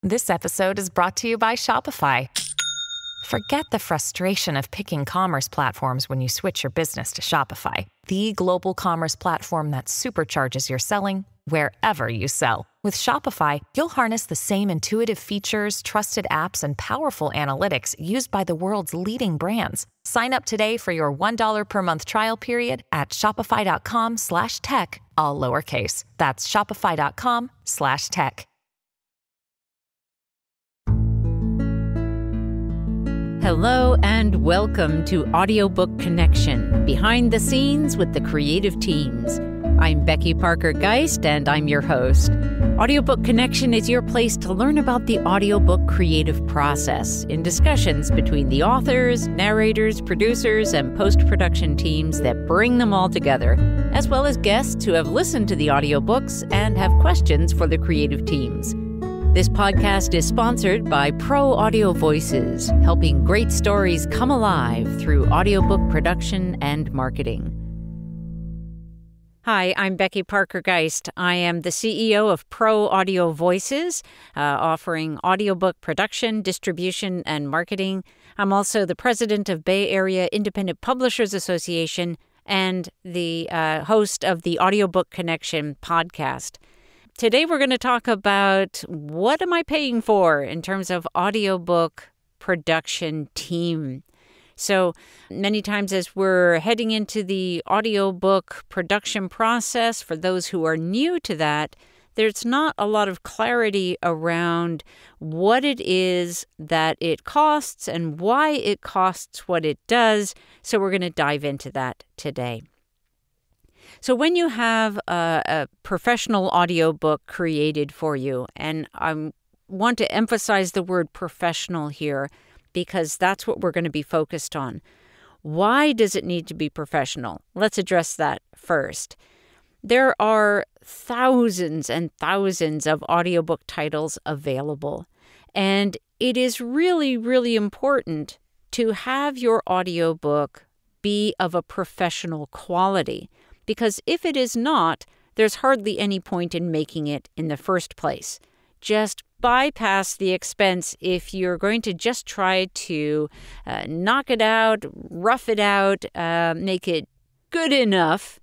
This episode is brought to you by Shopify. Forget the frustration of picking commerce platforms when you switch your business to Shopify, the global commerce platform that supercharges your selling wherever you sell. With Shopify, you'll harness the same intuitive features, trusted apps, and powerful analytics used by the world's leading brands. Sign up today for your $1 per month trial period at shopify.com/tech, all lowercase. That's shopify.com/tech. Hello and welcome to Audiobook Connection, behind the scenes with the creative teams. I'm Becky Parker Geist and I'm your host. Audiobook Connection is your place to learn about the audiobook creative process in discussions between the authors, narrators, producers, and post-production teams that bring them all together, as well as guests who have listened to the audiobooks and have questions for the creative teams. This podcast is sponsored by Pro Audio Voices, helping great stories come alive through audiobook production and marketing. Hi, I'm Becky Parker Geist. I am the CEO of Pro Audio Voices, offering audiobook production, distribution, and marketing. I'm also the president of Bay Area Independent Publishers Association and the host of the Audiobook Connection podcast. Today we're going to talk about what am I paying for in terms of audiobook production team. So many times as we're heading into the audiobook production process, for those who are new to that, there's not a lot of clarity around what it is that it costs and why it costs what it does. So we're going to dive into that today. So when you have a professional audiobook created for you, and I want to emphasize the word professional here because that's what we're going to be focused on. Why does it need to be professional? Let's address that first. There are thousands and thousands of audiobook titles available, and it is really, really important to have your audiobook be of a professional quality. Because if it is not, there's hardly any point in making it in the first place. Just bypass the expense if you're going to just try to knock it out, rough it out, make it good enough.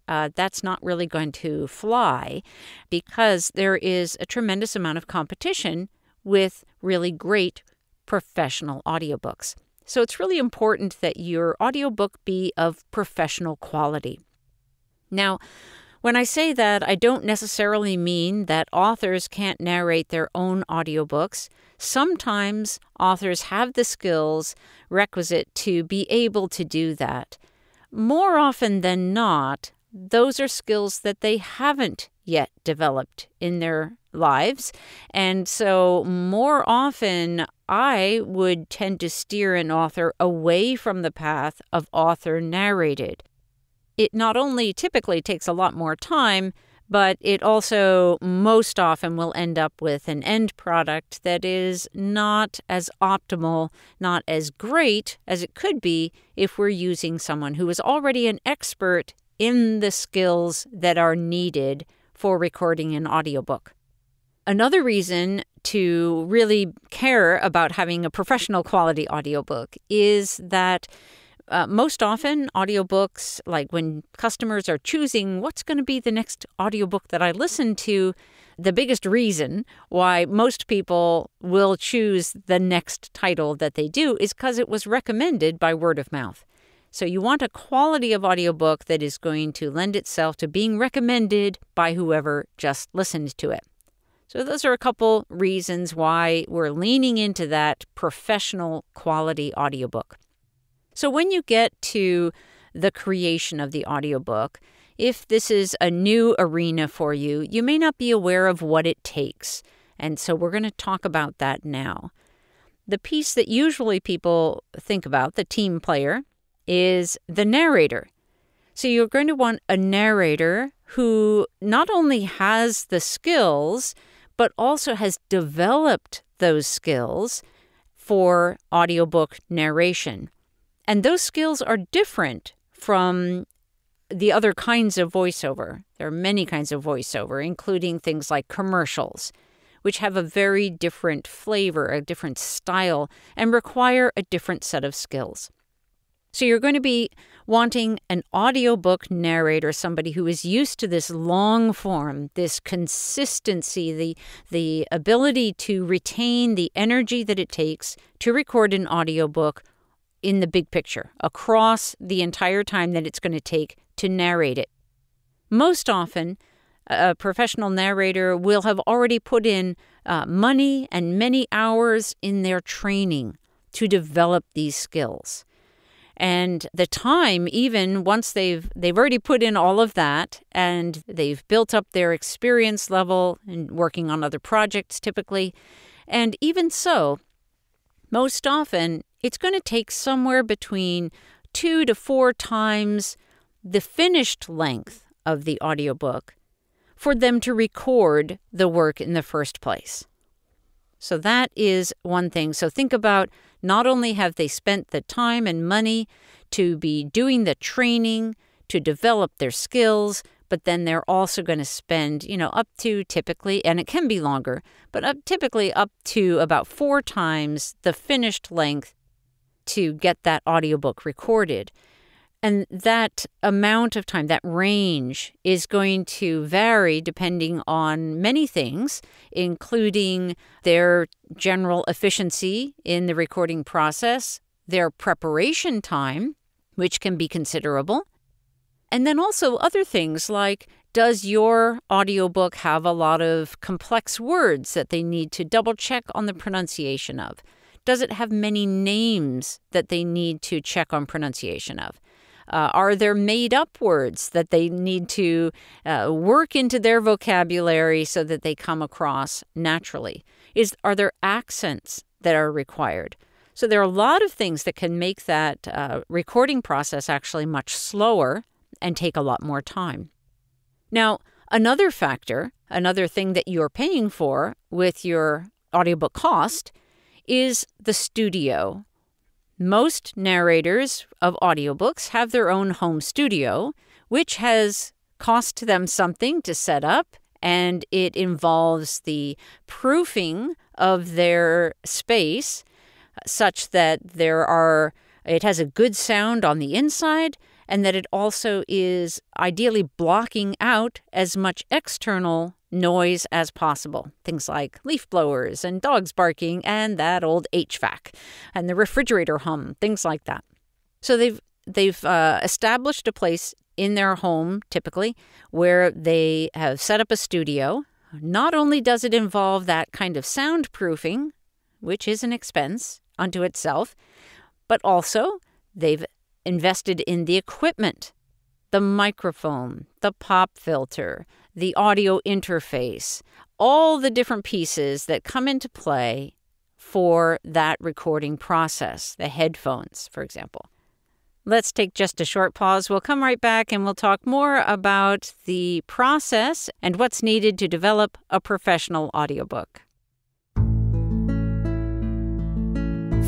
That's not really going to fly because there is a tremendous amount of competition with really great professional audiobooks. So it's really important that your audiobook be of professional quality. Now, when I say that, I don't necessarily mean that authors can't narrate their own audiobooks. Sometimes authors have the skills requisite to be able to do that. More often than not, those are skills that they haven't yet developed in their lives. And so more often, I would tend to steer an author away from the path of author narrated. It not only typically takes a lot more time, but it also most often will end up with an end product that is not as optimal, not as great as it could be if we're using someone who is already an expert in the skills that are needed for recording an audiobook. Another reason to really care about having a professional quality audiobook is that most often, audiobooks, like when customers are choosing what's going to be the next audiobook that I listen to, the biggest reason why most people will choose the next title that they do is because it was recommended by word of mouth. So you want a quality of audiobook that is going to lend itself to being recommended by whoever just listened to it. So those are a couple reasons why we're leaning into that professional quality audiobook. So when you get to the creation of the audiobook, if this is a new arena for you, you may not be aware of what it takes. And so we're going to talk about that now. The piece that usually people think about, the team player, is the narrator. So you're going to want a narrator who not only has the skills, but also has developed those skills for audiobook narration. And those skills are different from the other kinds of voiceover. There are many kinds of voiceover, including things like commercials, which have a very different flavor, a different style, and require a different set of skills. So you're going to be wanting an audiobook narrator, somebody who is used to this long form, this consistency, the ability to retain the energy that it takes to record an audiobook in the big picture, across the entire time that it's going to take to narrate it. Most often, a professional narrator will have already put in money and many hours in their training to develop these skills. And the time, even once they've already put in all of that and they've built up their experience level and working on other projects typically, and even so, most often it's going to take somewhere between 2 to 4 times the finished length of the audiobook for them to record the work in the first place. So that is one thing. So think about, not only have they spent the time and money to be doing the training to develop their skills, but then they're also going to spend, up to typically, and it can be longer, but typically up to about 4 times the finished length to get that audiobook recorded. And that amount of time, that range, is going to vary depending on many things, including their general efficiency in the recording process, their preparation time, which can be considerable, and then also other things like, does your audiobook have a lot of complex words that they need to double check on the pronunciation of? Does it have many names that they need to check on pronunciation of? Are there made-up words that they need to work into their vocabulary so that they come across naturally? Are there accents that are required? So there are a lot of things that can make that recording process actually much slower and take a lot more time. Now, another factor, another thing that you're paying for with your audiobook cost is the studio. Most narrators of audiobooks have their own home studio, which has cost them something to set up, and it involves the proofing of their space such that it has a good sound on the inside, and that it also is ideally blocking out as much external noise as possible. Things like leaf blowers and dogs barking and that old HVAC and the refrigerator hum, things like that. So they've established a place in their home, typically, where they have set up a studio. Not only does it involve that kind of soundproofing, which is an expense unto itself, but also they've invested in the equipment, the microphone, the pop filter, the audio interface, all the different pieces that come into play for that recording process, the headphones, for example. Let's take just a short pause. We'll come right back and we'll talk more about the process and what's needed to develop a professional audiobook.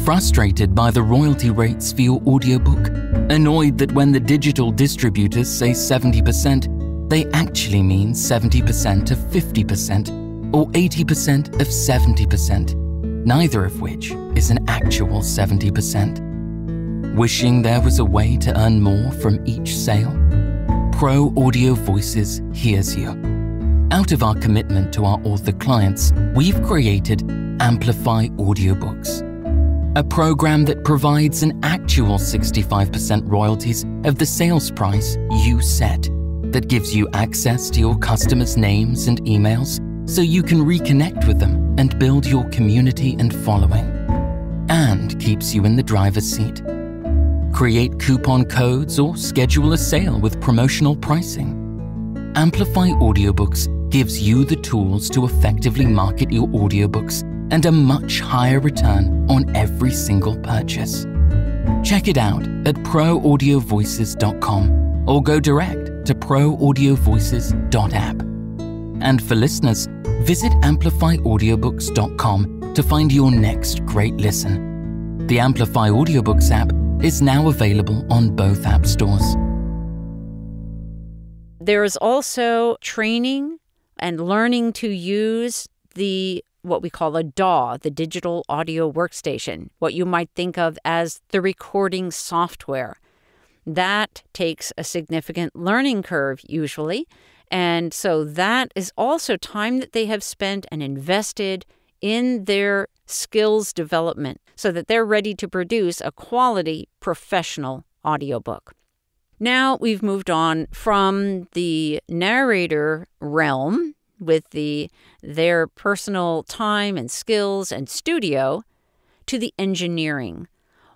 Frustrated by the royalty rates for your audiobook? Annoyed that when the digital distributors say 70%, they actually mean 70% of 50% or 80% of 70%, neither of which is an actual 70%. Wishing there was a way to earn more from each sale? Pro Audio Voices hears you. Out of our commitment to our author clients, we've created Amplify Audiobooks, a program that provides an actual 65% royalties of the sales price you set, that gives you access to your customers' names and emails so you can reconnect with them and build your community and following, and keeps you in the driver's seat. Create coupon codes or schedule a sale with promotional pricing. Amplify Audiobooks gives you the tools to effectively market your audiobooks and a much higher return on every single purchase. Check it out at proaudiovoices.com or go direct to proaudiovoices.app. And for listeners, visit amplifyaudiobooks.com to find your next great listen. The Amplify Audiobooks app is now available on both app stores. There is also training and learning to use what we call a DAW, the digital audio workstation, what you might think of as the recording software. That takes a significant learning curve usually, and so that is also time that they have spent and invested in their skills development so that they're ready to produce a quality professional audiobook. Now we've moved on from the narrator realm with their personal time and skills and studio to the engineering.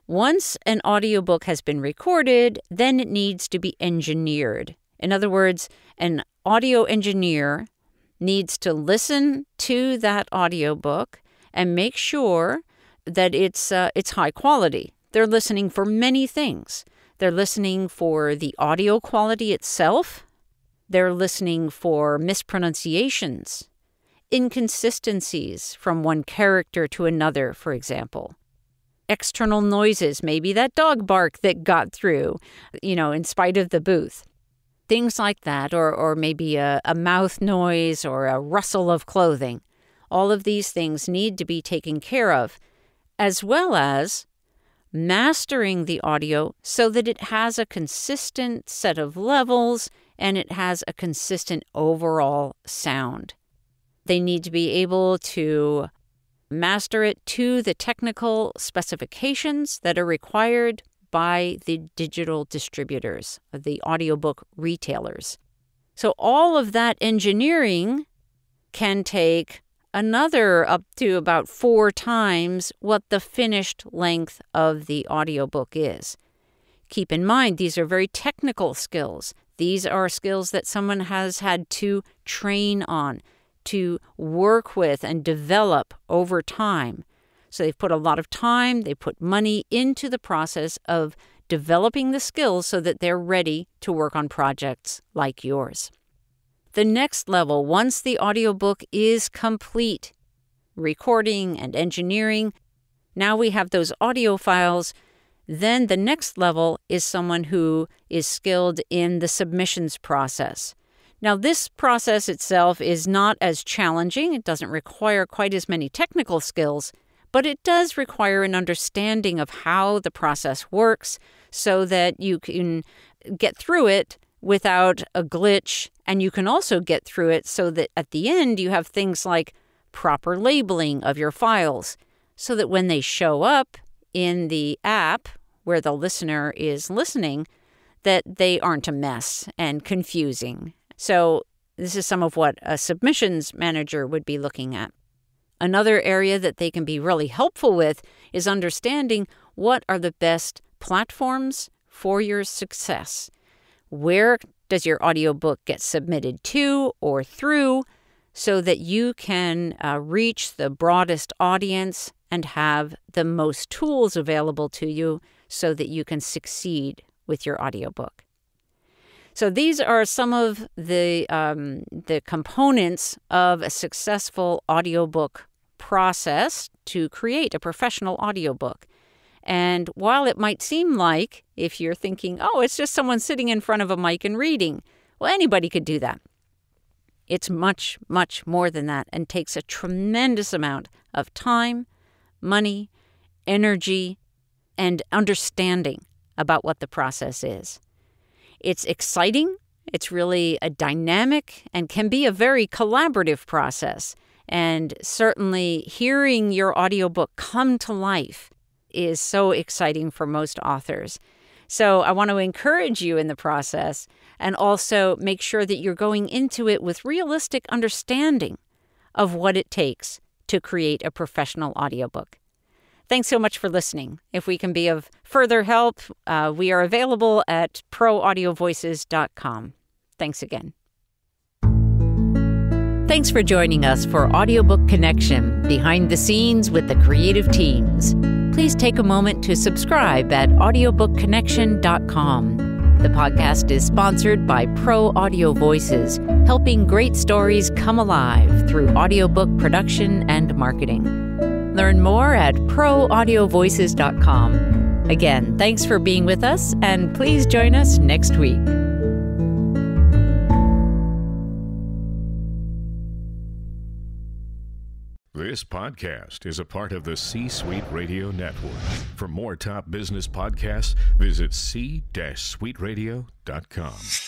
Once an audiobook has been recorded, then it needs to be engineered. In other words, an audio engineer needs to listen to that audiobook and make sure that it's high quality. They're listening for many things. They're listening for the audio quality itself. They're listening for mispronunciations, inconsistencies from one character to another, for example. External noises, maybe that dog bark that got through, in spite of the booth. Things like that, or maybe a mouth noise or a rustle of clothing. All of these things need to be taken care of, as well as mastering the audio so that it has a consistent set of levels and it has a consistent overall sound. They need to be able to master it to the technical specifications that are required by the digital distributors, the audiobook retailers. So all of that engineering can take another up to about 4 times what the finished length of the audiobook is. Keep in mind, these are very technical skills. These are skills that someone has had to train on, to work with and develop over time. So they've put a lot of time, they put money into the process of developing the skills so that they're ready to work on projects like yours. The next level, once the audiobook is complete, recording and engineering, now we have those audio files. Then the next level is someone who is skilled in the submissions process. Now, this process itself is not as challenging. It doesn't require quite as many technical skills, but it does require an understanding of how the process works so that you can get through it without a glitch, and you can also get through it so that at the end you have things like proper labeling of your files so that when they show up in the app where the listener is listening, that they aren't a mess and confusing. So this is some of what a submissions manager would be looking at. Another area that they can be really helpful with is understanding what are the best platforms for your success. Where does your audiobook get submitted to or through so that you can reach the broadest audience and have the most tools available to you so that you can succeed with your audiobook. So these are some of the components of a successful audiobook process to create a professional audiobook. And while it might seem like, if you're thinking, oh, it's just someone sitting in front of a mic and reading, well, anybody could do that. It's much, much more than that and takes a tremendous amount of time, money, energy, and understanding about what the process is. It's exciting. It's really a dynamic and can be a very collaborative process. And certainly hearing your audiobook come to life is so exciting for most authors. So I want to encourage you in the process and also make sure that you're going into it with realistic understanding of what it takes to create a professional audiobook. Thanks so much for listening. If we can be of further help, we are available at proaudiovoices.com. Thanks again. Thanks for joining us for Audiobook Connection, behind the scenes with the creative teams. Please take a moment to subscribe at audiobookconnection.com. The podcast is sponsored by Pro Audio Voices, helping great stories come alive through audiobook production and marketing. Learn more at proaudiovoices.com. Again, thanks for being with us, and please join us next week. This podcast is a part of the C-Suite Radio Network. For more top business podcasts, visit c-suiteradio.com.